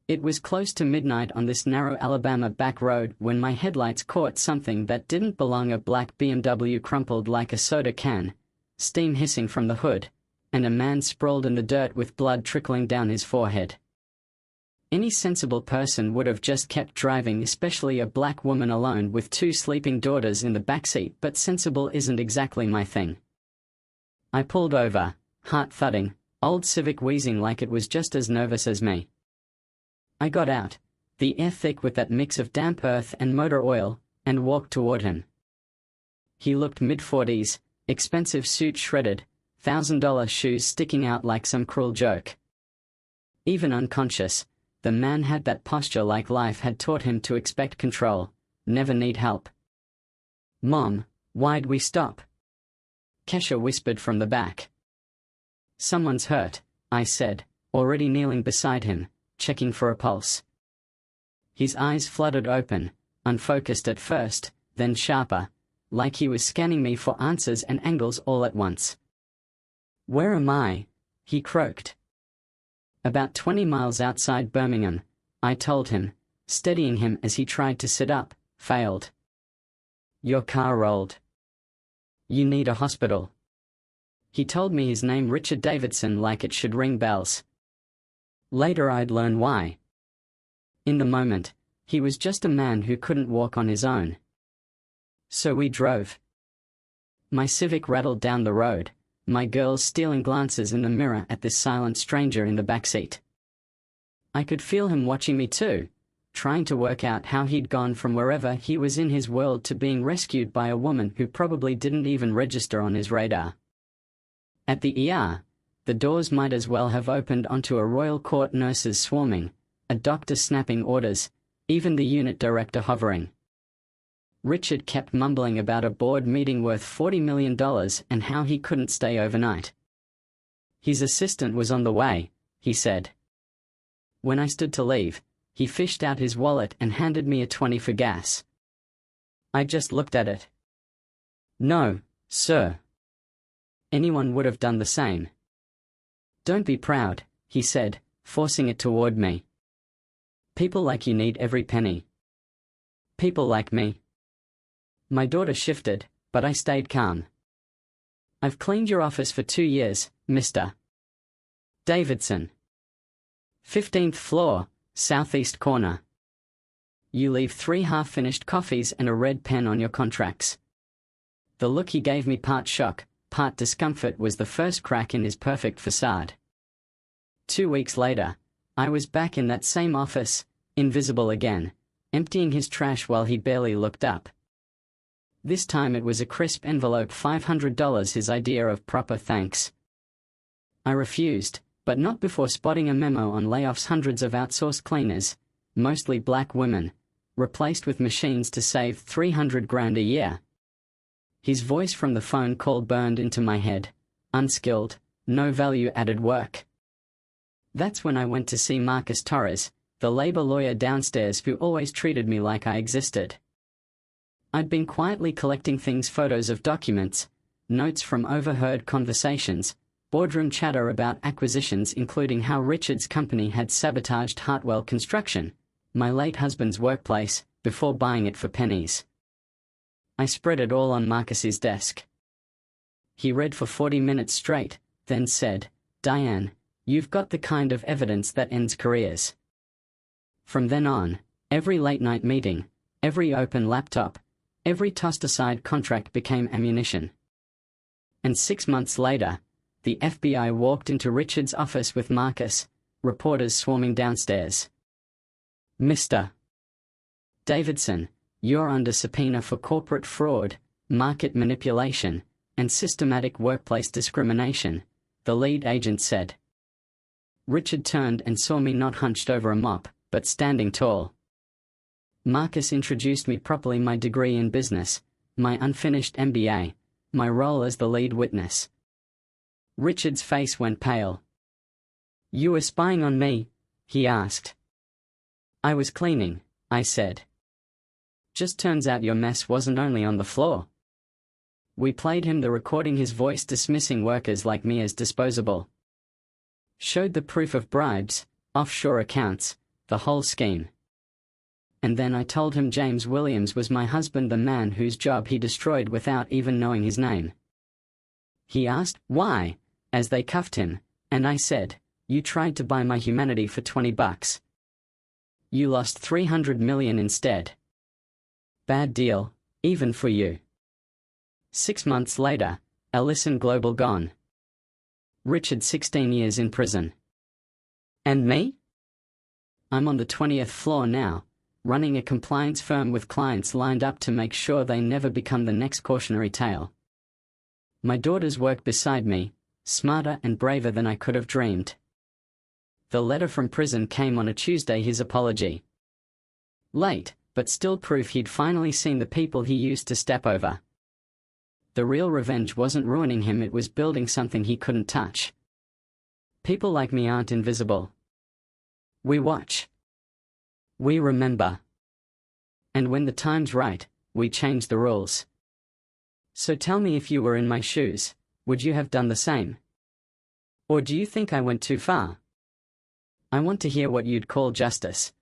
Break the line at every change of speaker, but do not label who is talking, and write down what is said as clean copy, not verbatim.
It was close to midnight on this narrow Alabama back road when my headlights caught something that didn't belong, a black BMW crumpled like a soda can, steam hissing from the hood, and a man sprawled in the dirt with blood trickling down his forehead. Any sensible person would have just kept driving, especially a black woman alone with 2 sleeping daughters in the backseat, but sensible isn't exactly my thing. I pulled over, heart thudding, old Civic wheezing like it was just as nervous as me. I got out, the air thick with that mix of damp earth and motor oil, and walked toward him. He looked mid-40s, expensive suit shredded, $1,000 shoes sticking out like some cruel joke. Even unconscious, the man had that posture like life had taught him to expect control, never need help. "Mom, why'd we stop?" Kesha whispered from the back. "Someone's hurt," I said, already kneeling beside him, checking for a pulse. His eyes fluttered open, unfocused at first, then sharper, like he was scanning me for answers and angles all at once. "Where am I?" he croaked. "About 20 miles outside Birmingham," I told him, steadying him as he tried to sit up, failed. "Your car rolled. You need a hospital." He told me his name, Richard Davidson, like it should ring bells. Later I'd learn why. In the moment, he was just a man who couldn't walk on his own. So we drove. My Civic rattled down the road, my girls stealing glances in the mirror at this silent stranger in the backseat. I could feel him watching me too, trying to work out how he'd gone from wherever he was in his world to being rescued by a woman who probably didn't even register on his radar. At the ER, the doors might as well have opened onto a royal court, nurses swarming, a doctor snapping orders, even the unit director hovering. Richard kept mumbling about a board meeting worth $40 million and how he couldn't stay overnight. His assistant was on the way, he said. When I stood to leave, he fished out his wallet and handed me a 20 for gas. I just looked at it. "No, sir." Anyone would have done the same. "Don't be proud," he said, forcing it toward me. "People like you need every penny. People like me." My daughter shifted, but I stayed calm. "I've cleaned your office for 2 years, Mr. Davidson. 15th floor, southeast corner. You leave 3 half-finished coffees and a red pen on your contracts." The look he gave me, part shock, part discomfort, was the first crack in his perfect facade. 2 weeks later, I was back in that same office, invisible again, emptying his trash while he barely looked up. This time it was a crisp envelope, $500, his idea of proper thanks. I refused, but not before spotting a memo on layoffs. Hundreds of outsourced cleaners, mostly black women, replaced with machines to save $300,000 a year. His voice from the phone call burned into my head. Unskilled, no value-added work. That's when I went to see Marcus Torres, the labor lawyer downstairs who always treated me like I existed. I'd been quietly collecting things, photos of documents, notes from overheard conversations, boardroom chatter about acquisitions, including how Richard's company had sabotaged Hartwell Construction, my late husband's workplace, before buying it for pennies. I spread it all on Marcus's desk. He read for 40 minutes straight, then said, "Diane, you've got the kind of evidence that ends careers." From then on, every late-night meeting, every open laptop, every tossed-aside contract became ammunition. And 6 months later, the FBI walked into Richard's office with Marcus, reporters swarming downstairs. "Mr. Davidson, you're under subpoena for corporate fraud, market manipulation, and systematic workplace discrimination," the lead agent said. Richard turned and saw me not hunched over a mop, but standing tall. Marcus introduced me properly: my degree in business, my unfinished MBA, my role as the lead witness. Richard's face went pale. "You were spying on me?" he asked. "I was cleaning," I said. "Just turns out your mess wasn't only on the floor." We played him the recording, his voice dismissing workers like me as disposable. Showed the proof of bribes, offshore accounts, the whole scheme. And then I told him James Williams was my husband, the man whose job he destroyed without even knowing his name. He asked, why, as they cuffed him, and I said, you tried to buy my humanity for $20. You lost $300 million instead. Bad deal, even for you. 6 months later, Ellison Global gone. Richard 16 years in prison. And me? I'm on the 20th floor now, running a compliance firm with clients lined up to make sure they never become the next cautionary tale. My daughters work beside me, smarter and braver than I could have dreamed. The letter from prison came on a Tuesday, his apology. Late, but still proof he'd finally seen the people he used to step over. The real revenge wasn't ruining him, it was building something he couldn't touch. People like me aren't invisible. We watch. We remember. And when the time's right, we change the rules. So tell me, if you were in my shoes, would you have done the same? Or do you think I went too far? I want to hear what you'd call justice.